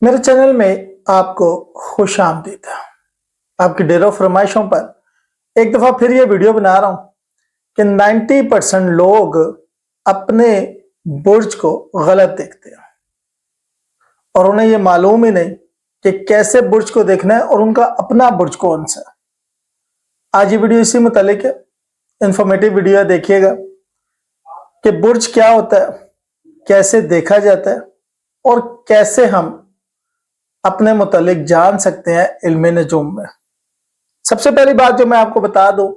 मेरे चैनल में आपको खुश आमदीद है। आपकी ढेरों फरमाइशों पर एक दफ़ा फिर ये वीडियो बना रहा हूँ कि 90% लोग अपने बुर्ज को गलत देखते हैं और उन्हें ये मालूम ही नहीं कि कैसे बुर्ज को देखना है और उनका अपना बुर्ज कौन सा है। आज ये वीडियो इसी मुतालिक है, इंफॉर्मेटिव वीडियो देखिएगा कि बुर्ज क्या होता है, कैसे देखा जाता है और कैसे हम अपने मुतालिक जान सकते हैं इल्मे नजूम में। सबसे पहली बात जो मैं आपको बता दूं,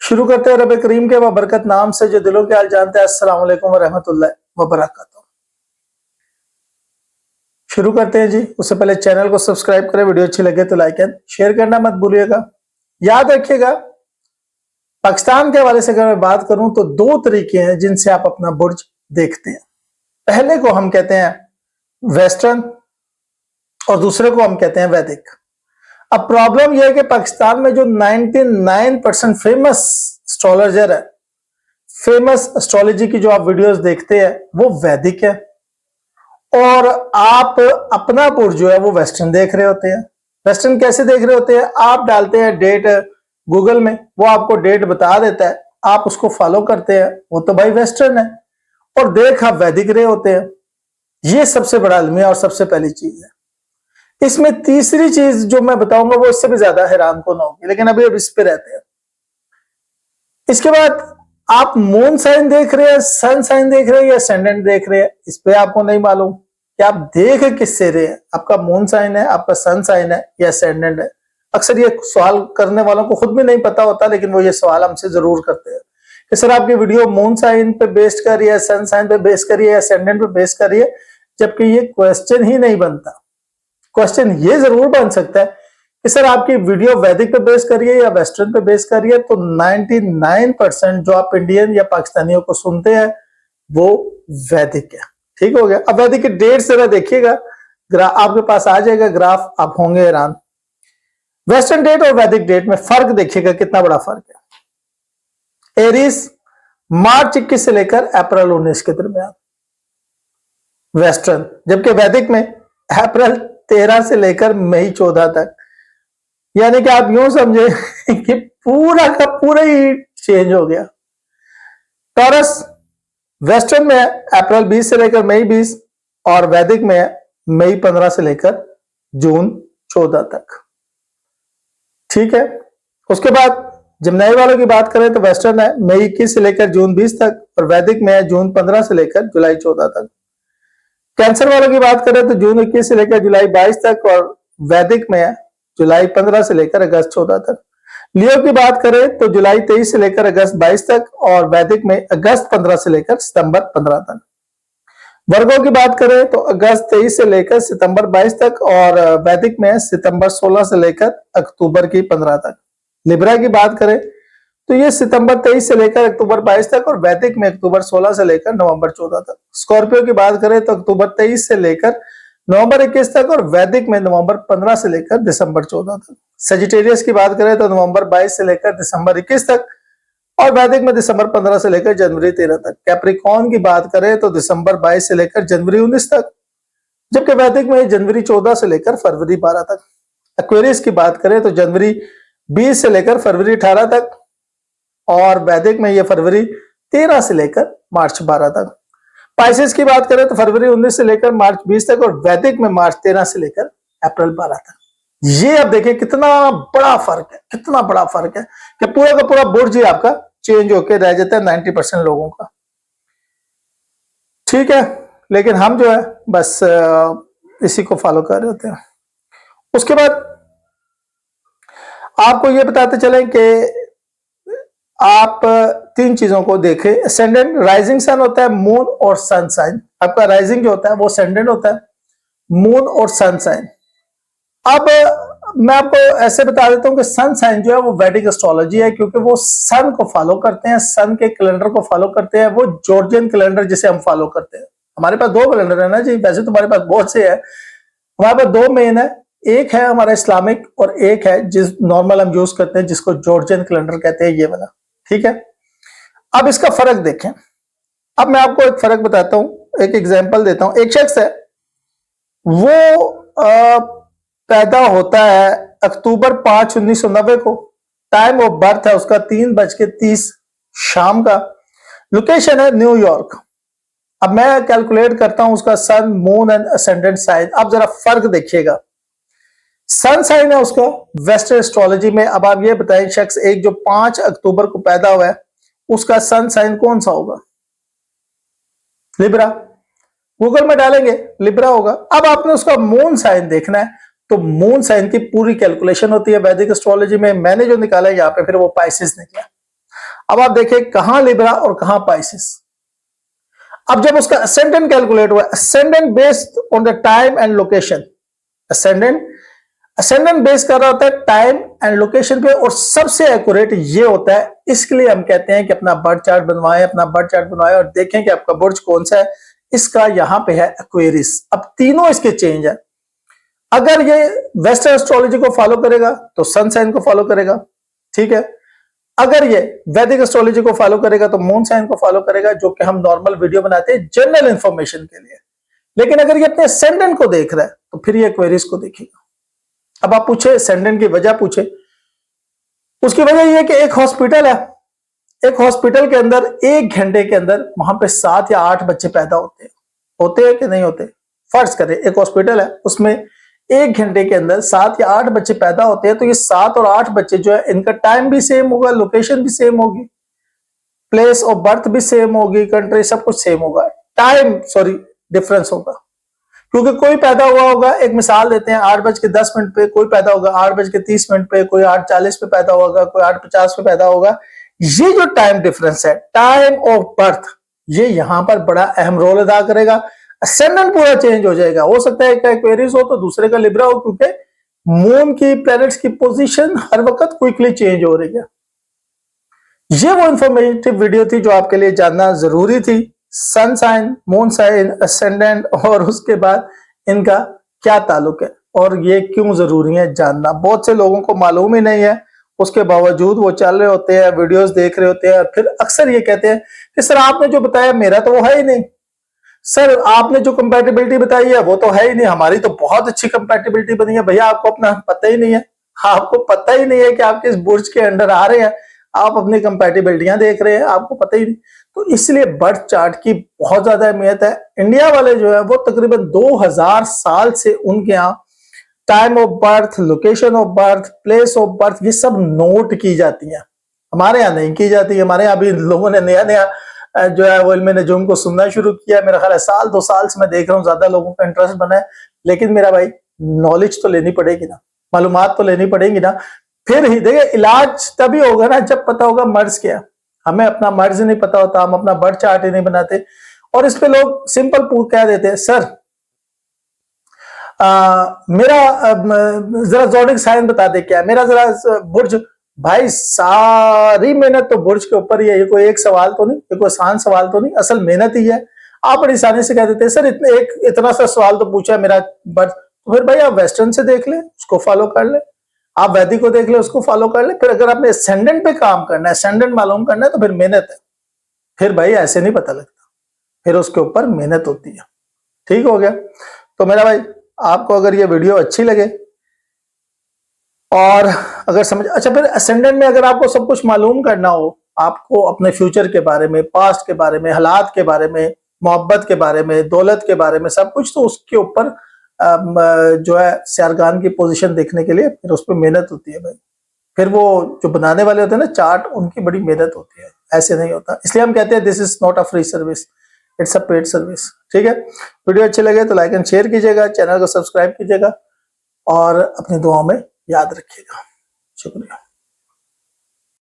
शुरू करते हैं रब करीम के बरकत नाम से जो दिलों के हाल जानते हैं। अस्सलाम वालेकुम व रहमतुल्लाहि व बरकातहू। शुरू करते हैं जी। उससे पहले चैनल को सब्सक्राइब करें, वीडियो अच्छी लगे तो लाइक एंड शेयर करना मत भूलिएगा। याद रखिएगा, पाकिस्तान के हवाले से अगर मैं बात करूं तो दो तरीके हैं जिनसे आप अपना बुर्ज देखते हैं। पहले को हम कहते हैं वेस्टर्न और दूसरे को हम कहते हैं वैदिक। अब प्रॉब्लम यह है कि पाकिस्तान में जो 99% फेमस एस्ट्रोलॉजर है, फेमस एस्ट्रोलॉजी की जो आप वीडियोस देखते हैं वो वैदिक है और आप अपना बुर्ज जो है वो वेस्टर्न देख रहे होते हैं। वेस्टर्न कैसे देख रहे होते हैं? आप डालते हैं डेट गूगल में, वो आपको डेट बता देता है, आप उसको फॉलो करते हैं, वो तो भाई वेस्टर्न है, और देख आप वैदिक रहे होते हैं। ये सबसे बड़ा अलमिया और सबसे पहली चीज है। इसमें तीसरी चीज जो मैं बताऊंगा वो इससे भी ज्यादा हैरान कौन होगी, लेकिन अभी अब इस पे रहते हैं। इसके बाद आप मून साइन देख रहे हैं, सन साइन देख रहे हैं या असेंडेंट देख रहे हैं, इस पे आपको नहीं मालूम कि आप देख किससे रहे हैं। आपका मून साइन है, आपका सन साइन है या असेंडेंट है। अक्सर ये सवाल करने वालों को खुद भी नहीं पता होता, लेकिन वो ये सवाल हमसे जरूर करते हैं कि सर आपकी वीडियो मून साइन पे बेस्ड कर रही है, सन साइन पे बेस्ड कर रही है, असेंडेंट पे बेस्ड कर रही है, जबकि ये क्वेश्चन ही नहीं बनता। क्वेश्चन ये जरूर बन सकता है कि सर आपकी वीडियो वैदिक पे बेस करिए या वेस्टर्न पे बेस करिए। तो 99% जो आप इंडियन या पाकिस्तानियों को सुनते हैं वो वैदिक है। ठीक हो गया। अब वैदिक की डेट जरा देखिएगा, आपके पास आ जाएगा ग्राफ, आप होंगे हैरान। वेस्टर्न डेट और वैदिक डेट में फर्क देखिएगा, कितना बड़ा फर्क है। एरीज मार्च 21 से लेकर अप्रैल 19 के दरमियान वेस्टर्न, जबकि वैदिक में अप्रैल 13 से लेकर मई 14 तक। यानी कि आप यूं समझे कि पूरा का पूरा ही चेंज हो गया। टॉरस वेस्टर्न में अप्रैल 20 से लेकर मई 20 और वैदिक में मई 15 से लेकर जून 14 तक। ठीक है। उसके बाद जब नए वालों की बात करें तो वेस्टर्न है मई 21 से लेकर जून 20 तक और वैदिक में है जून 15 से लेकर जुलाई 14 तक। कैंसर वालों की बात करें तो जून 21 से लेकर जुलाई 22 तक और वैदिक में है जुलाई 15 से लेकर अगस्त 14 तक। लियो की बात करें तो जुलाई 23 से लेकर अगस्त 22 तक और वैदिक में अगस्त 15 से लेकर सितंबर 15 तक। वर्गों की बात करें तो अगस्त 23 से लेकर सितंबर 22 तक और वैदिक में सितंबर 16 से लेकर अक्टूबर की 15 तक। लिब्रा की बात करें तो ये सितंबर 23 से लेकर अक्टूबर 22 तक और वैदिक में अक्टूबर 16 से लेकर नवंबर 14 तक। स्कॉर्पियो की बात करें तो अक्टूबर 23 से लेकर नवंबर 21 तक और वैदिक में नवंबर 15 से लेकर दिसंबर 14 तक। सेजिटेरियस की बात करें तो नवंबर 22 से लेकर दिसंबर 21 तक और वैदिक में दिसंबर 15 से लेकर जनवरी 13 तक। कैप्रिकॉर्न की बात करें तो दिसंबर 22 से लेकर जनवरी 19 तक, जबकि वैदिक में जनवरी 14 से लेकर फरवरी 12 तक। एक्वेरियस की बात करें तो जनवरी 20 से लेकर फरवरी 18 तक और वैदिक में ये फरवरी 13 से लेकर मार्च 12 तक। पाइसेस की बात करें तो फरवरी 19 से लेकर मार्च 20 तक और वैदिक में मार्च 13 से लेकर अप्रैल 12 तक। ये अब देखिए कितना बड़ा फर्क है, कितना बड़ा फर्क है कि पूरा का पूरा बुर्ज ही आपका चेंज होकर रह जाता है 90% लोगों का। ठीक है, लेकिन हम जो है बस इसी को फॉलो कर रहे होते हैं। उसके बाद आपको ये बताते चलें कि आप तीन चीजों को देखें। असेंडेंट राइजिंग सन होता है, मून और सन साइन। आपका राइजिंग जो होता है वो असेंडेंट होता है, मून और सन साइन। अब मैं आपको ऐसे बता देता हूं कि सन साइन जो है वो वैदिक एस्ट्रोलॉजी है, क्योंकि वो सन को फॉलो करते हैं, सन के कैलेंडर को फॉलो करते हैं। वो जॉर्जियन कैलेंडर जिसे हम फॉलो करते हैं। हमारे पास दो कैलेंडर है ना जी, वैसे तो हमारे पास बहुत से है, हमारे पास दो मेन है। एक है हमारा इस्लामिक और एक है जिस नॉर्मल हम यूज करते हैं जिसको जॉर्जियन कैलेंडर कहते हैं, ये वाला। ठीक है, अब इसका फर्क देखें। अब मैं आपको एक फर्क बताता हूं, एक एग्जांपल देता हूं। एक शख्स है, वो पैदा होता है अक्टूबर 5, 1990 को। टाइम ऑफ बर्थ है उसका 3:30 शाम का। लोकेशन है न्यूयॉर्क। अब मैं कैलकुलेट करता हूं उसका सन, मून एंड असेंडेंट साइन। अब जरा फर्क देखिएगा। सन साइन है उसका वेस्टर्न एस्ट्रोलॉजी में। अब आप ये बताएं, शख्स एक जो 5 अक्टूबर को पैदा हुआ है, उसका सन साइन कौन सा होगा? लिब्रा। गूगल में डालेंगे लिब्रा होगा। अब आपने उसका मून साइन देखना है, तो मून साइन की पूरी कैलकुलेशन होती है वैदिक एस्ट्रोलॉजी में। मैंने जो निकाला है यहाँ पे, फिर वो पाइसिस निकला। अब आप देखिए कहां लिब्रा और कहां पाइसिस। अब जब उसका असेंडेंट कैलकुलेट हुआ, ascendant based on the time and location, ascendant base कर रहा होता है टाइम एंड लोकेशन पे, और सबसे एक्यूरेट ये होता है। इसके लिए हम कहते हैं कि अपना बर्थ चार्ट बनवाएं, अपना बर्थ चार्ट बनवाएं और देखें कि आपका बुर्ज कौन सा है। इसका यहां पे है एक्वेरियस। अब तीनों इसके चेंज है। अगर ये वेस्टर्न एस्ट्रोलॉजी को फॉलो करेगा तो सन साइन को फॉलो करेगा, ठीक है। अगर ये वैदिक एस्ट्रोलॉजी को फॉलो करेगा तो मून साइन को फॉलो करेगा, जो कि हम नॉर्मल वीडियो बनाते हैं जनरल इंफॉर्मेशन के लिए। लेकिन अगर ये अपने असेंडेंट को देख रहा है तो फिर ये एक्वेरियस को देखेगा। अब आप पूछे असेंडेंट की वजह, पूछे उसकी वजह यह है कि एक हॉस्पिटल है, एक हॉस्पिटल के अंदर 1 घंटे के अंदर वहां पे 7 या 8 बच्चे पैदा होते हैं कि नहीं होते? फर्ज करें एक हॉस्पिटल है, उसमें 1 घंटे के अंदर 7 या 8 बच्चे पैदा होते हैं। तो ये 7 और 8 बच्चे जो है, इनका टाइम भी सेम होगा, लोकेशन भी सेम होगी, प्लेस ऑफ बर्थ भी सेम होगी, कंट्री सब कुछ सेम होगा, टाइम डिफरेंस होगा। क्योंकि कोई पैदा हुआ होगा, एक मिसाल देते हैं, 8:10 पे, कोई पैदा होगा 8:30 पे, कोई 8:40 पे पैदा होगा, कोई 8:50 पे पैदा होगा। ये जो टाइम डिफरेंस है, टाइम ऑफ बर्थ, ये यहां पर बड़ा अहम रोल अदा करेगा। असेंडेंट पूरा चेंज हो जाएगा। हो सकता है एक एक्वेरियस हो तो दूसरे का लिब्रा हो, क्योंकि मून की, प्लैनेट्स की पोजीशन हर वक्त क्विकली चेंज हो रही है। ये वो इंफॉर्मेटिव वीडियो थी जो आपके लिए जानना जरूरी थी। Sun sign, moon sign, ascendant और उसके बाद इनका क्या ताल्लुक है और ये क्यों जरूरी है जानना। बहुत से लोगों को मालूम ही नहीं है, उसके बावजूद वो चल रहे होते हैं, वीडियोस देख रहे होते हैं, फिर अक्सर ये कहते हैं कि सर आपने जो बताया मेरा तो वो है ही नहीं, सर आपने जो कंपैटिबिलिटी बताई है वो तो है ही नहीं, हमारी तो बहुत अच्छी कंपैटिबिलिटी बनी है। भैया आपको अपना पता ही नहीं है, आपको पता ही नहीं है कि आप किस बुर्ज के अंडर आ रहे हैं, आप अपनी कंपैटिबिलिटियां देख रहे हैं, आपको पता ही नहीं। तो इसलिए बर्थ चार्ट की बहुत ज्यादा अहमियत है। इंडिया वाले जो है वो तकरीबन 2000 साल से उनके यहाँ time of birth, location of birth, place of birth, ये सब नोट की जाती है। हमारे यहाँ नहीं की जाती। हमारे यहाँ अभी लोगों ने नया नया जो है वो इल्म नजूम को सुनना शुरू किया। मेरा ख्याल है 1-2 साल से मैं देख रहा हूँ, ज्यादा लोगों का इंटरेस्ट बना है। लेकिन मेरा भाई नॉलेज तो लेनी पड़ेगी ना, मालूमात तो लेनी पड़ेगी ना। फिर ही देखिए, इलाज तभी होगा ना जब पता होगा मर्ज क्या। हमें अपना मर्ज नहीं पता होता, हम अपना बर्थ चार्ट ही नहीं बनाते, और इस पे लोग सिंपल कह देते हैं सर मेरा जरा ज़ोडिक साइन बता दे क्या है, मेरा जरा बुर्ज। भाई सारी मेहनत तो बुर्ज के ऊपर ही है। ये कोई एक सवाल तो नहीं, ये कोई आसान सवाल तो नहीं, असल मेहनत ही है। आप बड़ी आसानी से कह देते हैं सर इतना सा सवाल तो पूछा मेरा बर्थ। तो फिर भाई आप वेस्टर्न से देख ले, उसको फॉलो कर ले, आप वैदिक को देख ले, उसको फॉलो कर ले। फिर अगर आपने असेंडेंट पे काम करना है, असेंडेंट मालूम करना है, तो फिर मेहनत है। फिर भाई ऐसे नहीं पता लगता, फिर उसके ऊपर मेहनत होती है। ठीक हो गया? तो मेरा भाई आपको अगर ये वीडियो अच्छी लगे और अगर समझ, अच्छा फिर असेंडेंट में अगर आपको सब कुछ मालूम करना हो, आपको अपने फ्यूचर के बारे में, पास्ट के बारे में, हालात के बारे में, मोहब्बत के बारे में, दौलत के बारे में, सब कुछ, तो उसके ऊपर जो है सियारगान की पोजीशन देखने के लिए फिर उस पर मेहनत होती है भाई। फिर वो जो बनाने वाले होते हैं ना चार्ट, उनकी बड़ी मेहनत होती है, ऐसे नहीं होता। इसलिए हम कहते हैं this is not a free service, it's a paid service. ठीक है? वीडियो अच्छी लगे तो लाइक एंड शेयर कीजिएगा, चैनल को सब्सक्राइब कीजिएगा और अपनी दुआओं में याद रखिएगा। शुक्रिया।